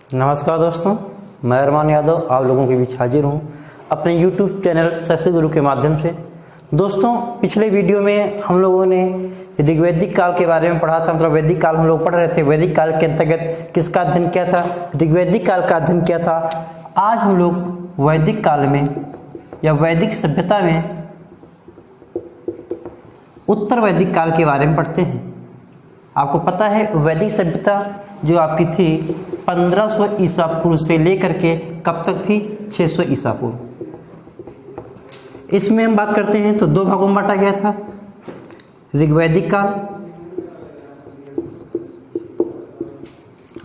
नमस्कार दोस्तों, मैं अरमान यादव आप लोगों के बीच हाजिर हूँ अपने YouTube चैनल शशि गुरु के माध्यम से। दोस्तों, पिछले वीडियो में हम लोगों ने ऋग्वैदिक काल के बारे में पढ़ा था। मतलब वैदिक काल हम लोग पढ़ रहे थे। वैदिक काल के अंतर्गत किसका अध्ययन किया था? ऋग्वैदिक काल का अध्ययन किया था। आज हम लोग वैदिक काल में या वैदिक सभ्यता में उत्तर वैदिक काल के बारे में पढ़ते हैं। आपको पता है वैदिक सभ्यता जो आपकी थी 1500 ईसा पूर्व से लेकर के कब तक थी? 600 ईसा पूर्व। इसमें हम बात करते हैं तो दो भागों में बांटा गया था, ऋग्वैदिक काल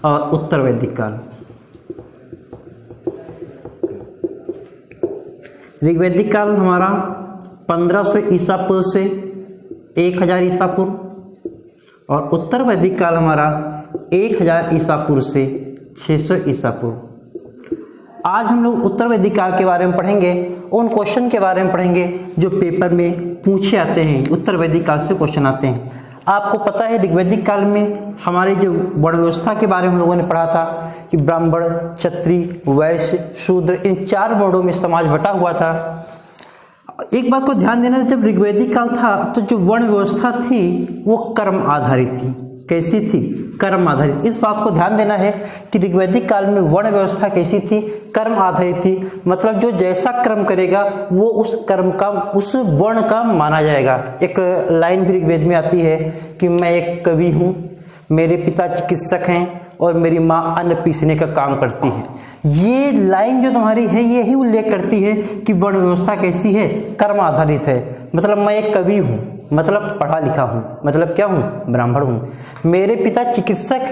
और उत्तर वैदिक काल। ऋग्वैदिक काल हमारा 1500 ईसा पूर्व से 1000 ईसा पूर्व और उत्तर वैदिक काल हमारा 1000 ईसा पूर्व से 600 ईसा पूर्व। आज हम लोग उत्तर वैदिक काल के बारे में पढ़ेंगे, उन क्वेश्चन के बारे में पढ़ेंगे जो पेपर में पूछे आते हैं। उत्तर वैदिक काल से क्वेश्चन आते हैं। आपको पता है ऋग्वैदिक काल में हमारे जो वर्ण व्यवस्था के बारे में हम लोगों ने पढ़ा था कि ब्राह्मण, क्षत्रिय, वैश्य, शूद्र, इन 4 वर्णों में समाज बटा हुआ था। एक बात को ध्यान देना, जब ऋग्वैदिक काल था तो जो वर्ण व्यवस्था थी वो कर्म आधारित थी। कैसी थी? कर्म आधारित। इस बात को ध्यान देना है कि ऋग्वैदिक काल में वर्ण व्यवस्था कैसी थी? कर्म आधारित थी। मतलब जो जैसा कर्म करेगा वो उस कर्म का, उस वर्ण का माना जाएगा। एक लाइन भी ऋग्वेद में आती है कि मैं एक कवि हूँ, मेरे पिता चिकित्सक हैं और मेरी माँ अन्न पीसने का काम करती है। ये लाइन जो तुम्हारी है ये ही उल्लेख करती है कि वर्ण व्यवस्था कैसी है? कर्म आधारित है। मतलब मैं एक कवि हूँ, मतलब पढ़ा लिखा हूँ, मतलब क्या हूँ? ब्राह्मण हूँ। मेरे पिता चिकित्सक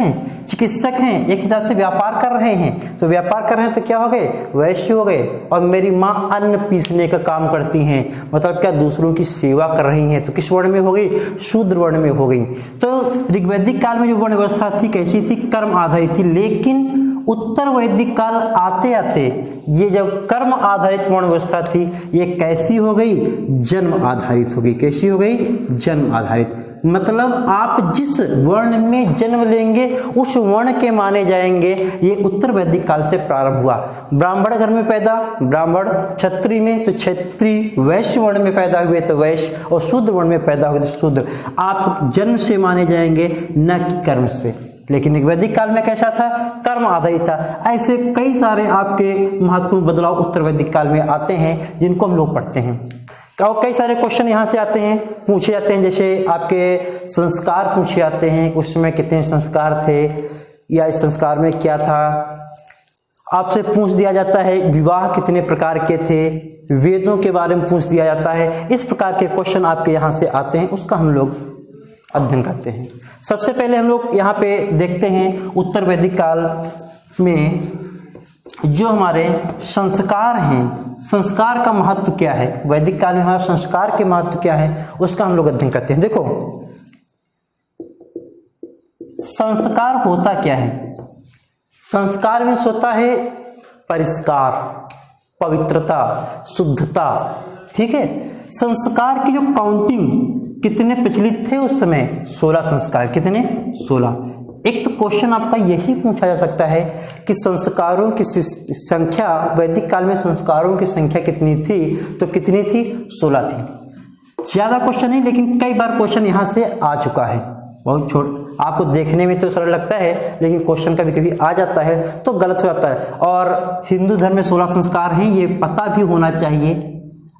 हैं, एक हिसाब से व्यापार कर रहे हैं, तो व्यापार कर रहे हैं तो क्या हो गए? वैश्य हो गए। और मेरी माँ अन्न पीसने का काम करती हैं, मतलब क्या? दूसरों की सेवा कर रही हैं, तो किस वर्ण में हो गई? शूद्र वर्ण में हो गई। तो ऋग्वैदिक काल में जो वर्ण व्यवस्था थी कैसी थी? कर्म आधारित थी। लेकिन उत्तर वैदिक काल आते आते ये जब कर्म आधारित वर्ण व्यवस्था थी ये कैसी हो गई? जन्म आधारित हो गई। कैसी हो गई? जन्म आधारित। मतलब आप जिस वर्ण में जन्म लेंगे उस वर्ण के माने जाएंगे। ये उत्तर वैदिक काल से प्रारंभ हुआ। ब्राह्मण घर में पैदा ब्राह्मण, क्षत्रिय में तो क्षत्रिय, वैश्य वर्ण में पैदा हुए तो वैश्य और शूद्र वर्ण में पैदा हुए तो शूद्र। आप जन्म से माने जाएंगे न कि कर्म से। लेकिन ऋग्वैदिक काल में कैसा था? कर्म आधारित था। ऐसे कई सारे आपके महत्वपूर्ण बदलाव उत्तर वैदिक काल में आते हैं जिनको हम लोग पढ़ते हैं। और कई सारे क्वेश्चन यहाँ से आते हैं, पूछे जाते हैं। जैसे आपके संस्कार पूछे जाते हैं, उस समय कितने संस्कार थे या इस संस्कार में क्या था। आपसे पूछ दिया जाता है विवाह कितने प्रकार के थे, वेदों के बारे में पूछ दिया जाता है। इस प्रकार के क्वेश्चन आपके यहाँ से आते हैं, उसका हम लोग अध्ययन करते हैं। सबसे पहले हम लोग यहाँ पे देखते हैं उत्तर वैदिक काल में जो हमारे संस्कार हैं, संस्कार का महत्व क्या है। वैदिक काल में हमारा संस्कार के महत्व क्या है उसका हम लोग अध्ययन करते हैं। देखो, संस्कार होता क्या है? संस्कार में होता है परिष्कार, पवित्रता, शुद्धता। ठीक है। संस्कार की जो काउंटिंग कितने प्रचलित थे उस समय? 16 संस्कार। कितने? 16। एक तो क्वेश्चन आपका यही पूछा जा सकता है कि संस्कारों की संख्या, वैदिक काल में संस्कारों की संख्या कितनी थी? तो कितनी थी? 16 थी। ज्यादा क्वेश्चन नहीं, लेकिन कई बार क्वेश्चन यहां से आ चुका है। बहुत आपको देखने में तो सरल लगता है, लेकिन क्वेश्चन कभी कभी आ जाता है तो गलत हो जाता है। और हिंदू धर्म में 16 संस्कार हैं, ये पता भी होना चाहिए।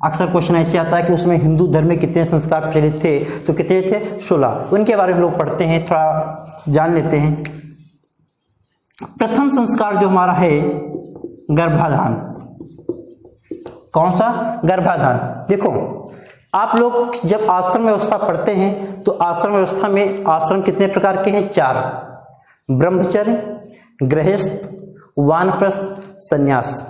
अक्सर क्वेश्चन ऐसे आता है कि उसमें हिंदू धर्म में कितने संस्कार प्रचलित थे, तो कितने थे? 16। उनके बारे में लोग पढ़ते हैं, थोड़ा जान लेते हैं। प्रथम संस्कार जो हमारा है गर्भाधान। कौन सा? गर्भाधान। देखो, आप लोग जब आश्रम व्यवस्था पढ़ते हैं तो आश्रम व्यवस्था में आश्रम कितने प्रकार के हैं? 4। ब्रह्मचर्य, गृहस्थ, वानप्रस्थ, संन्यास।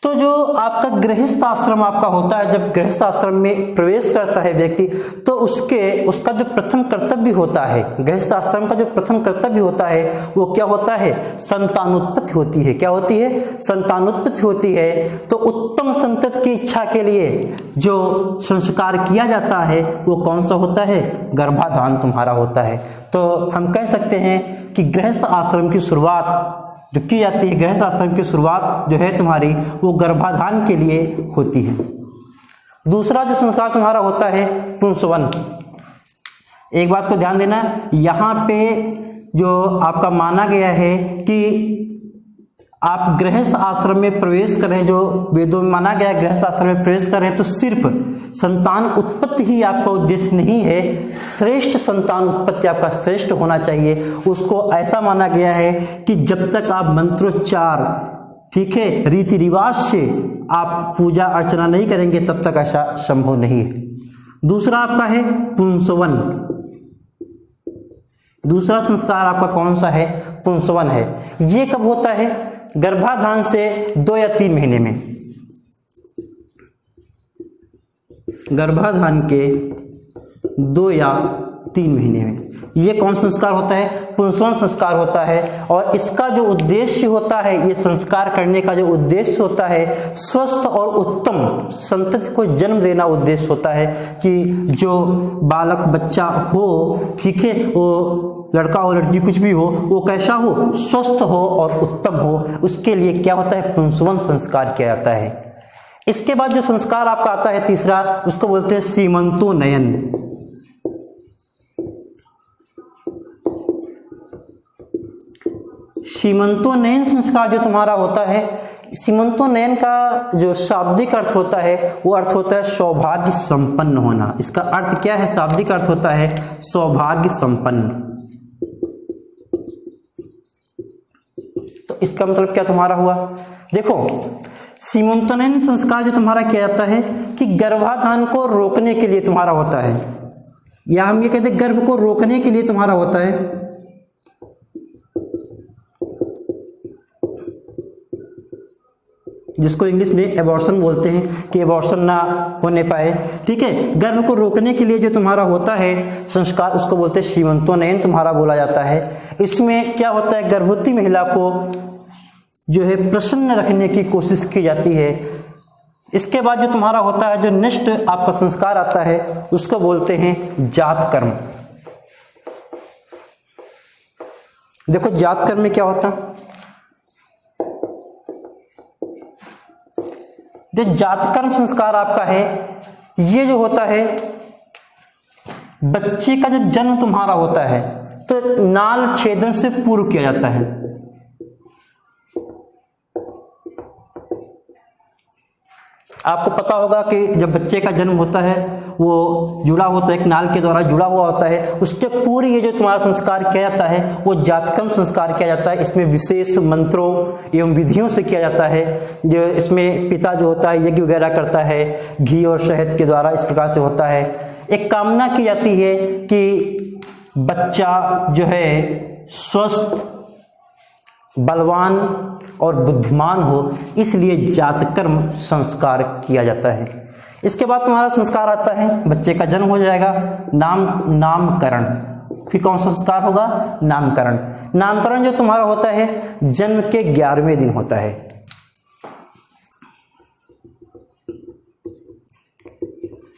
तो जो आपका गृहस्थ आश्रम आपका होता है, जब गृहस्थ आश्रम में प्रवेश करता है व्यक्ति तो उसका जो प्रथम कर्तव्य होता है, गृहस्थ आश्रम का जो प्रथम कर्तव्य होता है वो क्या होता है? संतानोत्पत्ति होती है। क्या होती है? संतानोत्पत्ति होती है। तो उत्तम संतति की इच्छा के लिए जो संस्कार किया जाता है वो कौन सा होता है? गर्भाधान तुम्हारा होता है। तो हम कह सकते हैं कि गृहस्थ आश्रम की शुरुआत जो की जाती है गृहस्थ आश्रम की शुरुआत जो है तुम्हारी वो गर्भाधान के लिए होती है। दूसरा जो संस्कार तुम्हारा होता है पुंसवन। एक बात को ध्यान देना, यहाँ पे जो आपका माना गया है कि आप गृहस्थ आश्रम में प्रवेश कर रहे हैं, जो वेदों में माना गया है गृहस्थ आश्रम में प्रवेश कर रहे हैं, तो सिर्फ संतान उत्पत्ति ही आपका उद्देश्य नहीं है, श्रेष्ठ संतान उत्पत्ति आपका श्रेष्ठ होना चाहिए। उसको ऐसा माना गया है कि जब तक आप मंत्रोच्चार, ठीक है, रीति रिवाज से आप पूजा अर्चना नहीं करेंगे तब तक ऐसा संभव नहीं है। दूसरा आपका है पुंसवन। दूसरा संस्कार आपका कौन सा है? पुंसवन है। ये कब होता है? गर्भाधान से 2 या 3 महीने में। गर्भाधान के 2 या 3 महीने में ये कौन संस्कार होता है? पुंसवन संस्कार होता है। और इसका जो उद्देश्य होता है, ये संस्कार करने का जो उद्देश्य होता है, स्वस्थ और उत्तम संतति को जन्म देना उद्देश्य होता है कि जो बालक बच्चा हो, ठीक है, वो लड़का हो लड़की कुछ भी हो, वो कैसा हो? स्वस्थ हो और उत्तम हो। उसके लिए क्या होता है? पुंसवन संस्कार किया जाता है। इसके बाद जो संस्कार आपका आता है तीसरा, उसको बोलते हैं सीमंतोन्नयन। सीमंतोन्नयन संस्कार जो तुम्हारा होता है, सीमंतोन्नयन का जो शाब्दिक अर्थ होता है वो अर्थ होता है सौभाग्य संपन्न होना। इसका अर्थ क्या है? शाब्दिक अर्थ होता है सौभाग्य संपन्न। तो इसका मतलब क्या तुम्हारा हुआ? देखो, सीमंतोन्नयन संस्कार जो तुम्हारा किया जाता है कि गर्भाधान को रोकने के लिए तुम्हारा होता है, या हम ये कहते हैं गर्भ को रोकने के लिए तुम्हारा होता है। जिसको इंग्लिश में एबॉर्शन बोलते हैं कि एबॉर्शन ना होने पाए, ठीक है। गर्भ को रोकने के लिए जो तुम्हारा होता है संस्कार, उसको बोलते हैं सीमंतोन्नयन तुम्हारा बोला जाता है। इसमें क्या होता है? गर्भवती महिला को जो है प्रसन्न रखने की कोशिश की जाती है। इसके बाद जो तुम्हारा होता है, जो नेक्स्ट आपका संस्कार आता है, उसको बोलते हैं जात कर्म। देखो जात कर्म में क्या होता है? जो जातकर्म संस्कार आपका है, ये जो होता है, बच्चे का जब जन्म तुम्हारा होता है तो नाल छेदन से पूर्व किया जाता है। आपको पता होगा कि जब बच्चे का जन्म होता है वो जुड़ा होता है, एक नाल के द्वारा जुड़ा हुआ होता है। उसके पूर्व ये जो तुम्हारा संस्कार किया जाता है वो जातकर्म संस्कार किया जाता है। इसमें विशेष मंत्रों एवं विधियों से किया जाता है। जो इसमें पिता जो होता है यज्ञ वगैरह करता है, घी और शहद के द्वारा इस प्रकार से होता है। एक कामना की जाती है कि बच्चा जो है स्वस्थ, बलवान और बुद्धिमान हो, इसलिए जातकर्म संस्कार किया जाता है। इसके बाद तुम्हारा संस्कार आता है, बच्चे का जन्म हो जाएगा, नामकरण। फिर कौन सा संस्कार होगा? नामकरण। नामकरण जो तुम्हारा होता है जन्म के 11वें दिन होता है।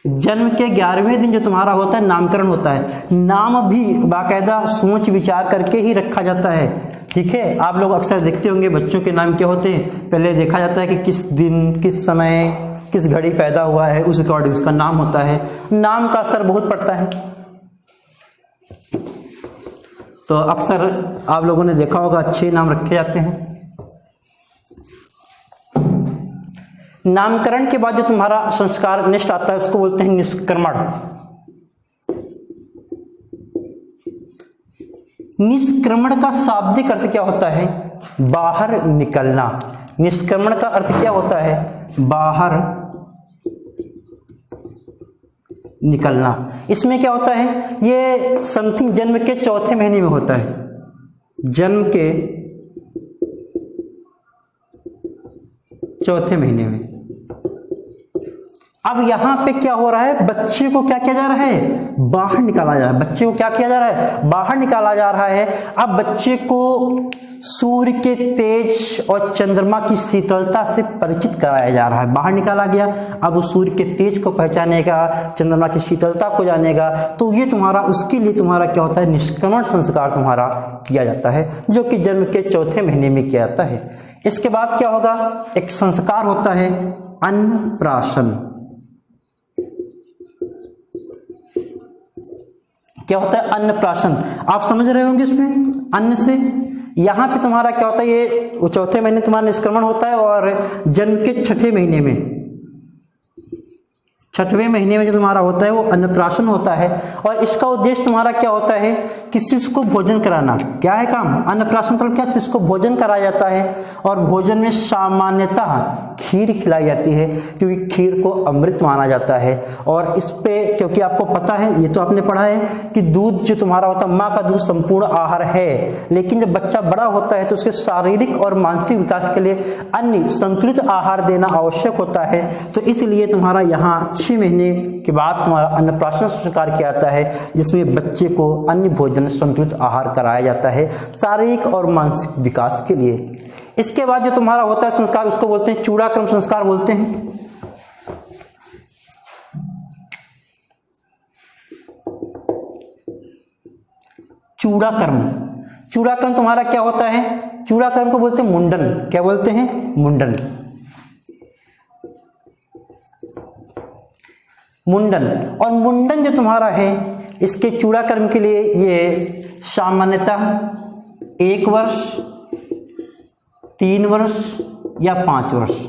जन्म के 11वें दिन जो तुम्हारा होता है नामकरण होता है। नाम भी बाकायदा सोच विचार करके ही रखा जाता है, ठीक है। आप लोग अक्सर देखते होंगे बच्चों के नाम क्या होते हैं, पहले देखा जाता है कि किस दिन, किस समय, किस घड़ी पैदा हुआ है, उस अकॉर्डिंग उसका नाम होता है। नाम का असर बहुत पड़ता है। तो अक्सर आप लोगों ने देखा होगा अच्छे नाम रखे जाते हैं। नामकरण के बाद जो तुम्हारा संस्कार नेक्स्ट आता है उसको बोलते हैं निष्क्रमण। निष्क्रमण का शाब्दिक अर्थ क्या होता है? बाहर निकलना। निष्क्रमण का अर्थ क्या होता है? बाहर निकलना। इसमें क्या होता है? ये समथिंग जन्म के 4थे महीने में होता है। जन्म के 4थे महीने में अब यहाँ पे क्या हो रहा है, बच्चे को क्या किया जा रहा है, बाहर निकाला जा रहा है। बच्चे को क्या किया जा रहा है, बाहर निकाला जा रहा है। अब बच्चे को सूर्य के तेज और चंद्रमा की शीतलता से परिचित कराया जा रहा है। बाहर निकाला गया, अब उस सूर्य के तेज को पहचानेगा, चंद्रमा की शीतलता को जानेगा, तो ये तुम्हारा, उसके लिए तुम्हारा क्या होता है, निष्क्रमण संस्कार तुम्हारा किया जाता है, जो कि जन्म के चौथे महीने में किया जाता है। इसके बाद क्या होगा, एक संस्कार होता है अन्नप्राशन। क्या होता है अन्नप्राशन, आप समझ रहे होंगे इसमें, अन्न से यहां पे तुम्हारा क्या होता है, ये चौथे महीने तुम्हारा निष्क्रमण होता है और जन्म के छठे महीने में, छठवें महीने में जो तुम्हारा होता है वो अन्नप्राशन होता है। और इसका उद्देश्य तुम्हारा क्या होता है कि शिशु को भोजन कराना। क्या है काम, अन्नप्राशन मतलब क्या, शिशु को भोजन कराया जाता है और भोजन में सामान्यतः खीर खिलाई जाती है, क्योंकि खीर को अमृत माना जाता है। और इस पे क्योंकि आपको पता है, ये तो आपने पढ़ा है कि दूध जो तुम्हारा होता है, माँ का दूध संपूर्ण आहार है, लेकिन जब बच्चा बड़ा होता है तो उसके शारीरिक और मानसिक विकास के लिए अन्य संतुलित आहार देना आवश्यक होता है। तो इसलिए तुम्हारा यहाँ 6 महीने के बाद तुम्हारा अन्नप्राशन संस्कार किया जाता है, जिसमें बच्चे को अन्य भोजन संतुलित आहार कराया जाता है शारीरिक और मानसिक विकास के लिए। इसके बाद जो तुम्हारा होता है संस्कार, उसको बोलते हैं चूड़ाक्रम संस्कार बोलते हैं। चूड़ाक्रम, चूड़ाक्रम तुम्हारा क्या होता है, चूड़ाक्रम को बोलते हैं मुंडन। क्या बोलते हैं, मुंडन। मुंडन, और मुंडन जो तुम्हारा है, इसके चूड़ाक्रम के लिए ये सामान्यतः 1 वर्ष, 3 वर्ष या 5 वर्ष,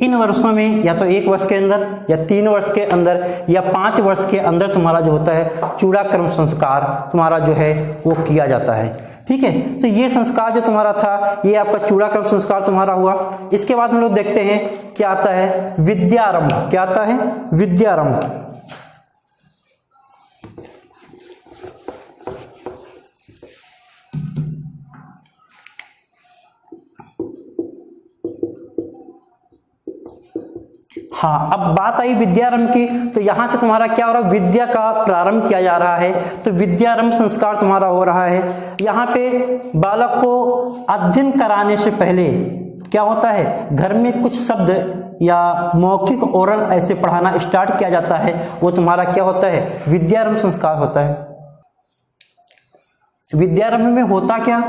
इन वर्षों में या तो 1 वर्ष के अंदर या 3 वर्ष के अंदर या 5 वर्ष के अंदर तुम्हारा जो होता है चूड़ाक्रम संस्कार तुम्हारा जो है वो किया जाता है। ठीक है, तो ये संस्कार जो तुम्हारा था, ये आपका चूड़ाक्रम संस्कार तुम्हारा हुआ। इसके बाद हम लोग देखते हैं क्या आता है, विद्यारंभ। क्या आता है, विद्यारंभ। हाँ, अब बात आई विद्यारंभ की, तो यहां से तुम्हारा क्या हो रहा है, विद्या का प्रारंभ किया जा रहा है। तो विद्यारंभ संस्कार तुम्हारा हो रहा है। यहाँ पे बालक को अध्ययन कराने से पहले क्या होता है, घर में कुछ शब्द या मौखिक ओरल ऐसे पढ़ाना स्टार्ट किया जाता है, वो तुम्हारा क्या होता है, विद्यारंभ संस्कार होता है। विद्यारंभ में होता क्या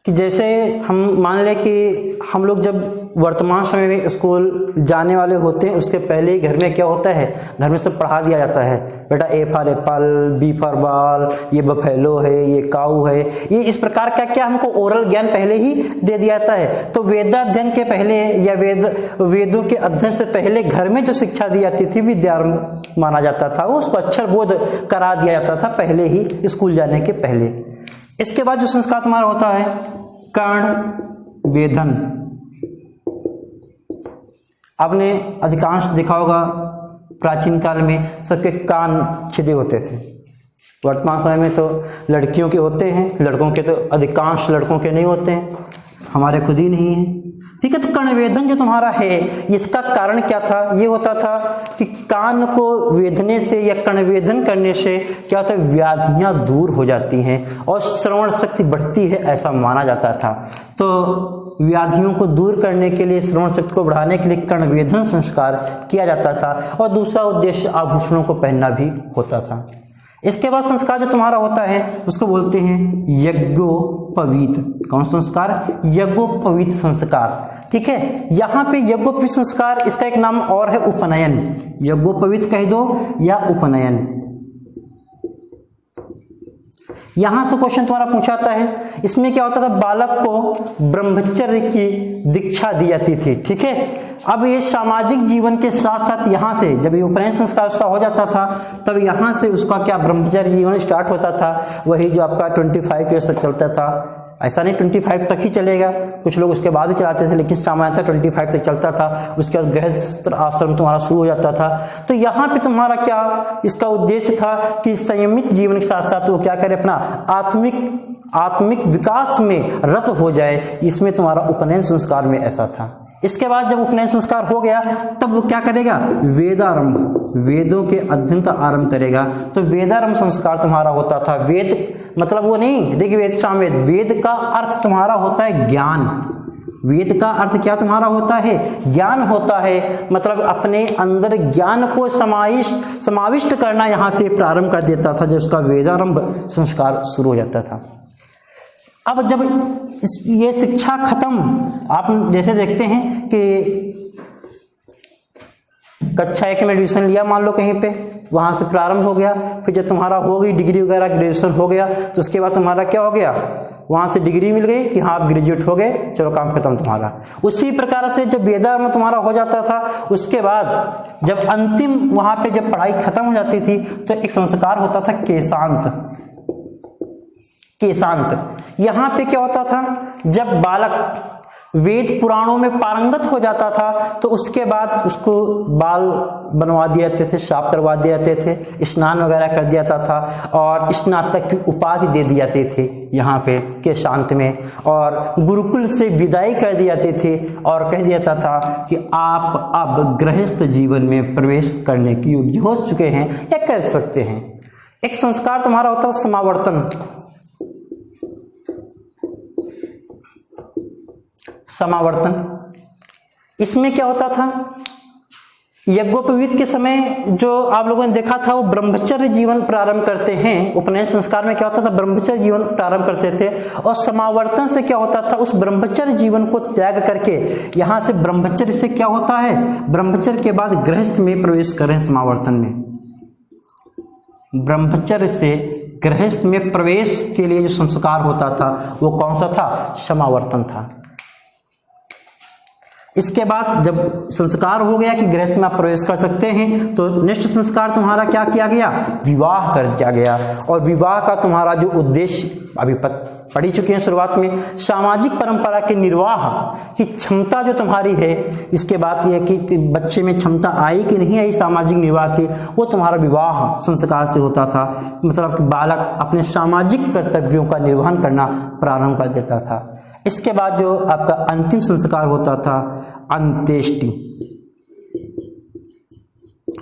कि जैसे हम मान लें कि हम लोग जब वर्तमान समय में स्कूल जाने वाले होते हैं, उसके पहले ही घर में क्या होता है, घर में सब पढ़ा दिया जाता है, बेटा A for Apple, B for ball, ये बफेलो है, ये काऊ है, ये इस प्रकार का क्या हमको ओरल ज्ञान पहले ही दे दिया जाता है। तो वेदाध्ययन के पहले या वेदों के अध्ययन से पहले घर में जो शिक्षा दी जाती थी विद्यारंभ माना जाता था, वो उसको अक्षर बोध करा दिया जाता था पहले ही स्कूल जाने के पहले। इसके बाद जो संस्कार तुम्हारा होता है कर्ण वेधन। आपने अधिकांश देखा होगा प्राचीन काल में सबके कान छिदे होते थे। वर्तमान समय में तो लड़कियों के होते हैं, लड़कों के तो अधिकांश लड़कों के नहीं होते हैं, हमारे खुद ही नहीं है। ठीक है, तो कर्णवेधन जो तुम्हारा है, इसका कारण क्या था, ये होता था कि कान को वेधने से या कर्णवेधन करने से क्या होता है, व्याधियां दूर हो जाती हैं और श्रवण शक्ति बढ़ती है, ऐसा माना जाता था। तो व्याधियों को दूर करने के लिए, श्रवण शक्ति को बढ़ाने के लिए कर्णवेधन संस्कार किया जाता था। और दूसरा उद्देश्य आभूषणों को पहनना भी होता था। इसके बाद संस्कार जो तुम्हारा होता है उसको बोलते हैं यज्ञोपवीत। कौन संस्कार, यज्ञोपवीत संस्कार। ठीक है, यहाँ पे यज्ञोपवीत संस्कार, इसका एक नाम और है उपनयन। यज्ञोपवीत कह दो या उपनयन। यहां से क्वेश्चन तुम्हारा पूछाता है, इसमें क्या होता था, बालक को ब्रह्मचर्य की दीक्षा दी जाती थी। ठीक है, अब ये सामाजिक जीवन के साथ साथ यहाँ से जब ये उपनयन संस्कार उसका हो जाता था, तब यहाँ से उसका क्या ब्रह्मचर्य जीवन स्टार्ट होता था। वही जो आपका 25 ईयर्स तक चलता था। ऐसा नहीं 25 तक ही चलेगा, कुछ लोग उसके बाद भी चलाते थे, लेकिन सामान्यतः 25 तक चलता था। उसके बाद गृहस्थ आश्रम तुम्हारा शुरू हो जाता था। तो यहाँ पे तुम्हारा क्या इसका उद्देश्य था कि संयमित जीवन के साथ साथ वो क्या करे, अपना आत्मिक विकास में रत हो जाए। इसमें तुम्हारा उपनयन संस्कार में ऐसा था। इसके बाद जब उपनयन संस्कार हो गया तब वो क्या करेगा, वेदारंभ, वेदों के अध्ययन का आरंभ करेगा। तो वेदारंभ संस्कार तुम्हारा होता था। वेद मतलब वो नहीं ऋग्वेद सामवेद, वेद का अर्थ तुम्हारा होता है ज्ञान। वेद का अर्थ क्या तुम्हारा होता है, ज्ञान होता है। मतलब अपने अंदर ज्ञान को समाविष्ट करना यहाँ से प्रारंभ कर देता था जब उसका वेदारंभ संस्कार शुरू हो जाता था। अब जब ये शिक्षा खत्म, आप जैसे देखते हैं कि कक्षा 1 में एडमिशन लिया मान लो कहीं पे, वहां से प्रारंभ हो गया, फिर जब तुम्हारा हो गई डिग्री वगैरह, ग्रेजुएशन हो गया, तो उसके बाद तुम्हारा क्या हो गया, वहां से डिग्री मिल गई कि हाँ आप ग्रेजुएट हो गए, चलो काम खत्म तुम्हारा। उसी प्रकार से जब वेदारंभ तुम्हारा हो जाता था, उसके बाद जब अंतिम वहां पे जब पढ़ाई खत्म हो जाती थी तो एक संस्कार होता था केशांत। केशांत यहाँ पे क्या होता था, जब बालक वेद पुराणों में पारंगत हो जाता था तो उसके बाद उसको बाल बनवा दिए जाते थे, साफ करवा दिए जाते थे, स्नान वगैरह कर दिया जाता था और स्नातक की उपाधि दे दी जाते थे यहाँ पे केशांत में, और गुरुकुल से विदाई कर दिए जाते थे और कह दिया जाता था कि आप अब गृहस्थ जीवन में प्रवेश करने के योग्य हो चुके हैं या कर सकते हैं। एक संस्कार तुम्हारा होता है समावर्तन। समावर्तन, इसमें क्या होता था, यज्ञोपवीत के समय जो आप लोगों ने देखा था वो ब्रह्मचर्य जीवन प्रारंभ करते हैं। उपनयन संस्कार में क्या होता था, ब्रह्मचर्य जीवन प्रारंभ करते थे, और समावर्तन से क्या होता था, उस ब्रह्मचर्य जीवन को त्याग करके यहाँ से ब्रह्मचर्य से क्या होता है, ब्रह्मचर्य के बाद गृहस्थ में प्रवेश करें। समावर्तन में ब्रह्मचर्य से गृहस्थ में प्रवेश के लिए जो संस्कार होता था वो कौन सा था, समावर्तन था। इसके बाद जब संस्कार हो गया कि गृहस्थ में आप प्रवेश कर सकते हैं, तो नेक्स्ट संस्कार तुम्हारा क्या किया गया, विवाह कर दिया गया। और विवाह का तुम्हारा जो उद्देश्य अभी पढ़ी चुके हैं शुरुआत में, सामाजिक परंपरा के निर्वाह की क्षमता जो तुम्हारी है, इसके बाद यह कि बच्चे में क्षमता आई कि नहीं आई सामाजिक निर्वाह की, वो तुम्हारा विवाह संस्कार से होता था। मतलब कि बालक अपने सामाजिक कर्तव्यों का निर्वहन करना प्रारंभ कर देता था। इसके बाद जो आपका अंतिम संस्कार होता था अंत्येष्टि,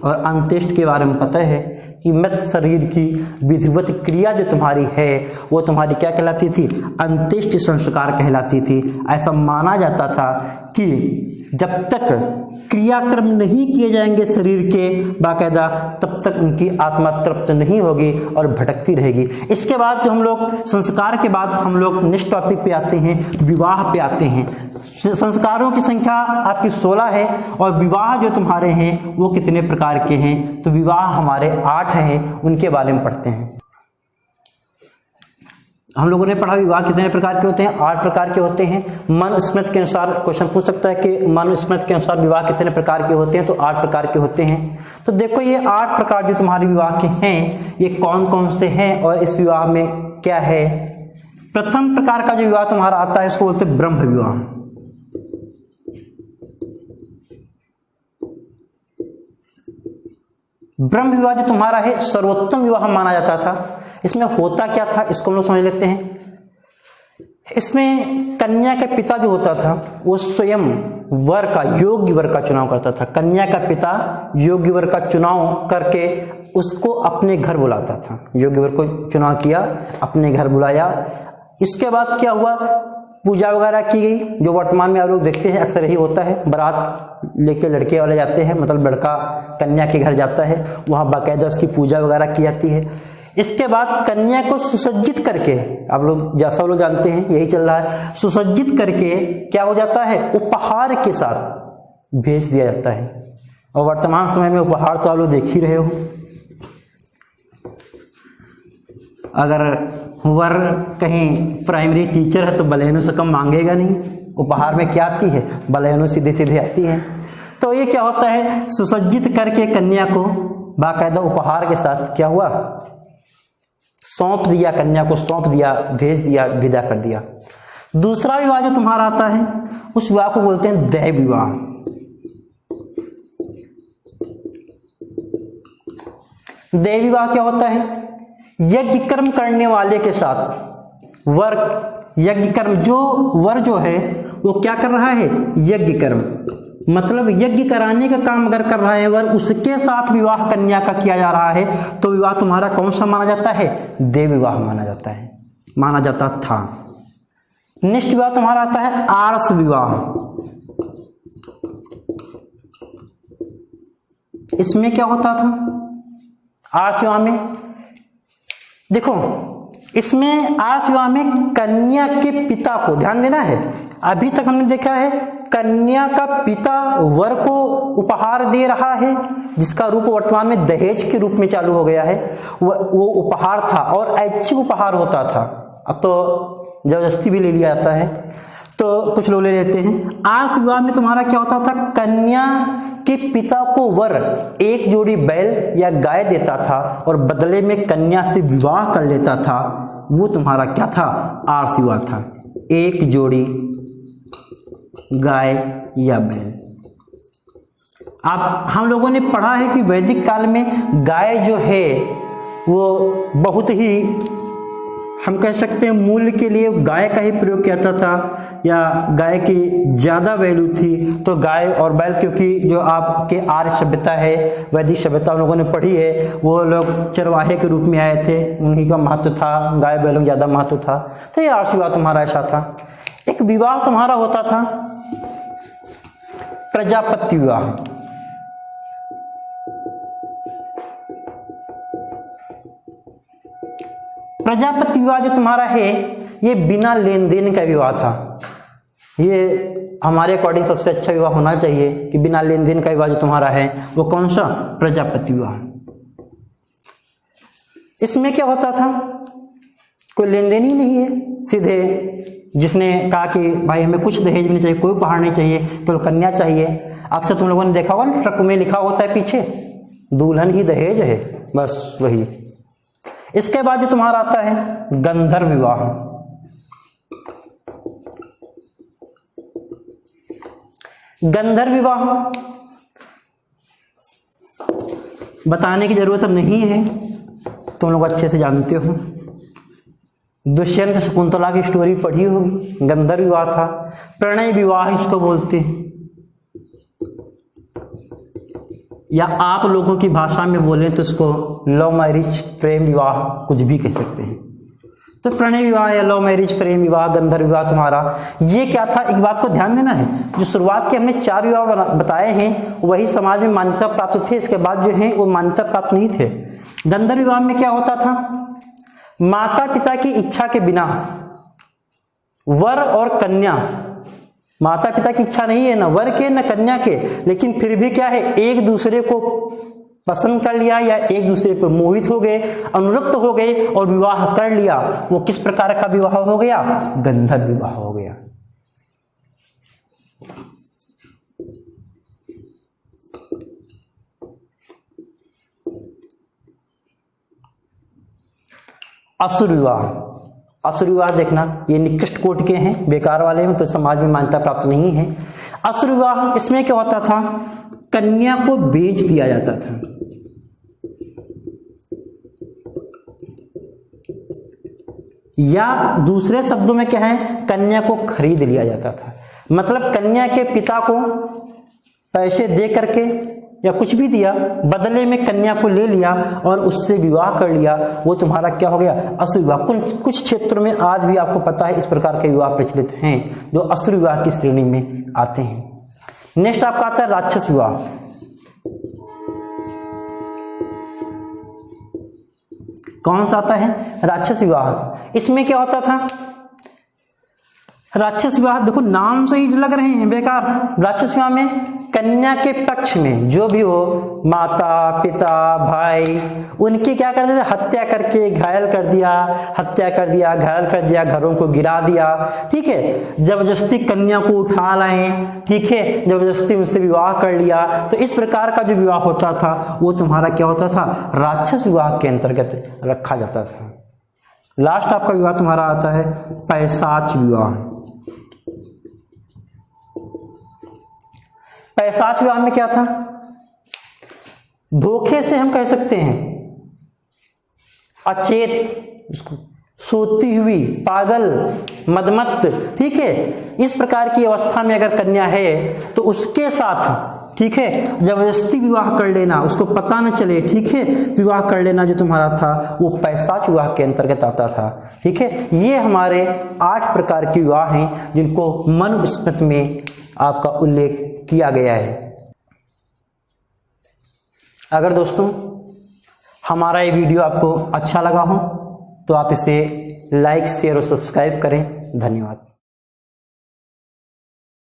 और अंत्येष्टि के बारे में पता है कि मृत शरीर की विधिवत क्रिया जो तुम्हारी है वो तुम्हारी क्या कहलाती थी, अंत्येष्टि संस्कार कहलाती थी। ऐसा माना जाता था कि जब तक क्रियाक्रम नहीं किए जाएंगे शरीर के बाकायदा, तब तक उनकी आत्मा तृप्त नहीं होगी और भटकती रहेगी। इसके बाद जो हम लोग संस्कार के बाद हम लोग नेक्स्ट टॉपिक पे आते हैं, विवाह पे आते हैं। संस्कारों की संख्या आपकी 16 है और विवाह जो तुम्हारे हैं वो कितने प्रकार के हैं, तो विवाह हमारे 8 हैं, उनके बारे में पढ़ते हैं। हम लोगों ने पढ़ा विवाह कितने प्रकार के होते हैं, 8 प्रकार के होते हैं। मनुस्मृति के अनुसार क्वेश्चन पूछ सकता है कि मनुस्मृति के अनुसार विवाह कितने प्रकार के होते हैं, तो 8 प्रकार के होते हैं। तो देखो ये 8 प्रकार जो तुम्हारे विवाह के हैं ये कौन कौन से हैं और इस विवाह में क्या है। प्रथम प्रकार का जो विवाह तुम्हारा आता है इसको बोलते हैं ब्रह्म विवाह। ब्रह्म विवाह जो तुम्हारा है सर्वोत्तम विवाह माना जाता था। इसमें होता क्या था इसको हम लोग समझ लेते हैं। इसमें कन्या का पिता जो होता था वो स्वयं वर का, योग्य वर का चुनाव करता था। कन्या का पिता योग्य वर का चुनाव करके उसको अपने घर बुलाता था। योग्य वर को चुनाव किया, अपने घर बुलाया। इसके बाद क्या हुआ, पूजा वगैरह की गई, जो वर्तमान में आप लोग देखते हैं अक्सर यही होता है। बारात लेके लड़के वाले जाते हैं, मतलब लड़का कन्या के घर जाता है, वहाँ बाकायदा उसकी पूजा वगैरह की जाती है। इसके बाद कन्या को सुसज्जित करके, आप लोग जैसा लोग जानते हैं यही चल रहा है, सुसज्जित करके क्या हो जाता है, उपहार के साथ भेज दिया जाता है। और वर्तमान समय में उपहार तो आप लोग देख ही रहे हो। अगर वर कहीं प्राइमरी टीचर है तो बलेनो से कम मांगेगा नहीं। उपहार में क्या आती है, बलेनो सीधे सीधे आती है। तो ये क्या होता है, सुसज्जित करके कन्या को बाकायदा उपहार के साथ क्या हुआ, सौंप दिया, कन्या को सौंप दिया, भेज दिया, विदा कर दिया। दूसरा विवाह जो तुम्हारा आता है उस विवाह को बोलते हैं दैव विवाह। दैव विवाह क्या होता है, यज्ञ कर्म करने वाले के साथ वर, यज्ञ कर्म जो वर जो है वो क्या कर रहा है, यज्ञ कर्म, मतलब यज्ञ कराने का काम अगर कर रहा है वर, उसके साथ विवाह कन्या का किया जा रहा है तो विवाह तुम्हारा कौन सा माना जाता है, देव विवाह माना जाता है, माना जाता था। नेक्स्ट विवाह तुम्हारा आता है आर्ष विवाह। इसमें क्या होता था आर्ष विवाह में, देखो इसमें आर्ष विवाह में कन्या के पिता को ध्यान देना है। अभी तक हमने देखा है कन्या का पिता वर को उपहार दे रहा है, जिसका रूप वर्तमान में दहेज के रूप में चालू हो गया है। वो उपहार था और ऐच्छिक उपहार होता था, अब तो जबरदस्ती भी ले लिया जाता है, तो कुछ लोग ले लेते हैं। आर्ष विवाह में तुम्हारा क्या होता था, कन्या के पिता को वर एक जोड़ी बैल या गाय देता था और बदले में कन्या से विवाह कर लेता था। वो तुम्हारा क्या था, आर्ष विवाह था, एक जोड़ी गाय या बैल। अब हम लोगों ने पढ़ा है कि वैदिक काल में गाय जो है वो बहुत ही, हम कह सकते हैं मूल्य के लिए गाय का ही प्रयोग किया जाता था, या गाय की ज़्यादा वैल्यू थी। तो गाय और बैल, क्योंकि जो आपके आर्य सभ्यता है, वैदिक सभ्यता हम लोगों ने पढ़ी है, वो लोग चरवाहे के रूप में आए थे, उन्हीं का महत्व था, गाय बैलों का ज़्यादा महत्व था। तो ये आर्ष विवाह तुम्हारा ऐसा था। एक विवाह तुम्हारा होता था प्रजापति विवाह। प्रजापति विवाह जो तुम्हारा है ये बिना लेन देन का विवाह था। ये हमारे अकॉर्डिंग सबसे अच्छा विवाह होना चाहिए कि बिना लेन देन का विवाह जो तुम्हारा है वो कौन सा, प्रजापति विवाह। इसमें क्या होता था, कोई लेन देन ही नहीं है, सीधे जिसने कहा कि भाई हमें कुछ दहेज नहीं चाहिए, कोई उपहार नहीं चाहिए, केवल कन्या चाहिए। अक्सर तुम लोगों ने देखा होगा ट्रक में लिखा होता है पीछे, दुल्हन ही दहेज है, बस वही। इसके बाद जो तुम्हारा आता है गंधर्व विवाह। गंधर्व विवाह बताने की जरूरत नहीं है, तुम लोग अच्छे से जानते हो, दुष्यंत शकुंतला की स्टोरी पढ़ी होगी। गंधर्व विवाह था, प्रणय विवाह इसको बोलते हैं, या आप लोगों की भाषा में बोलें तो इसको लव मैरिज प्रेम विवाह कुछ भी कह सकते हैं। तो प्रणय विवाह या लव मैरिज प्रेम विवाह गंधर्व विवाह तुम्हारा ये क्या था, एक बात को ध्यान देना है, जो शुरुआत के हमने 4 विवाह बताए हैं वही समाज में मान्यता प्राप्त थे, इसके बाद जो है वो मान्यता प्राप्त नहीं थे। गंधर्व विवाह में क्या होता था, माता पिता की इच्छा के बिना वर और कन्या, माता पिता की इच्छा नहीं है ना वर के न कन्या के, लेकिन फिर भी क्या है एक दूसरे को पसंद कर लिया या एक दूसरे पर मोहित हो गए, अनुरक्त हो गए और विवाह कर लिया। वो किस प्रकार का विवाह हो गया, गंधर्व विवाह हो गया। असुर विवाह, असुर विवाह देखना ये निकृष्ट कोटि के हैं, बेकार वाले में तो समाज में मान्यता प्राप्त नहीं है। असुर विवाह इसमें क्या होता था, कन्या को बेच दिया जाता था, या दूसरे शब्दों में क्या है, कन्या को खरीद लिया जाता था। मतलब कन्या के पिता को पैसे दे करके या कुछ भी दिया, बदले में कन्या को ले लिया और उससे विवाह कर लिया, वो तुम्हारा क्या हो गया, असुर विवाह। कुछ क्षेत्रों में आज भी आपको पता है इस प्रकार के विवाह प्रचलित हैं जो असुर विवाह की श्रेणी में आते हैं। नेक्स्ट आपका आता है राक्षस विवाह। कौन सा आता है, राक्षस विवाह। इसमें क्या होता था, राक्षस विवाह देखो नाम से ही लग रहे हैं बेकार। राक्षस विवाह में कन्या के पक्ष में जो भी हो, माता पिता भाई, उनकी क्या कर देते, हत्या करके घायल कर दिया, हत्या कर दिया, घायल कर दिया, घरों को गिरा दिया, ठीक है। जबरदस्ती कन्या को उठा लाए, ठीक है, जबरदस्ती उनसे विवाह कर लिया। तो इस प्रकार का जो विवाह होता था वो तुम्हारा क्या होता था, राक्षस विवाह के अंतर्गत रखा जाता था। लास्ट आपका विवाह तुम्हारा आता है पैशाच विवाह। पैशाच विवाह में क्या था, धोखे से हम कह सकते हैं, अचेत, उसको सोती हुई, पागल, मदमत्त, ठीक है, इस प्रकार की अवस्था में अगर कन्या है तो उसके साथ, ठीक है, जबरदस्ती विवाह कर लेना, उसको पता न चले, ठीक है, विवाह कर लेना जो तुम्हारा था वो पैशाच विवाह के अंतर्गत आता था। ठीक है, ये हमारे 8 प्रकार के विवाह हैं जिनको मनुस्मृति में आपका उल्लेख किया गया है। अगर दोस्तों हमारा ये वीडियो आपको अच्छा लगा हो तो आप इसे लाइक, शेयर और सब्सक्राइब करें। धन्यवाद।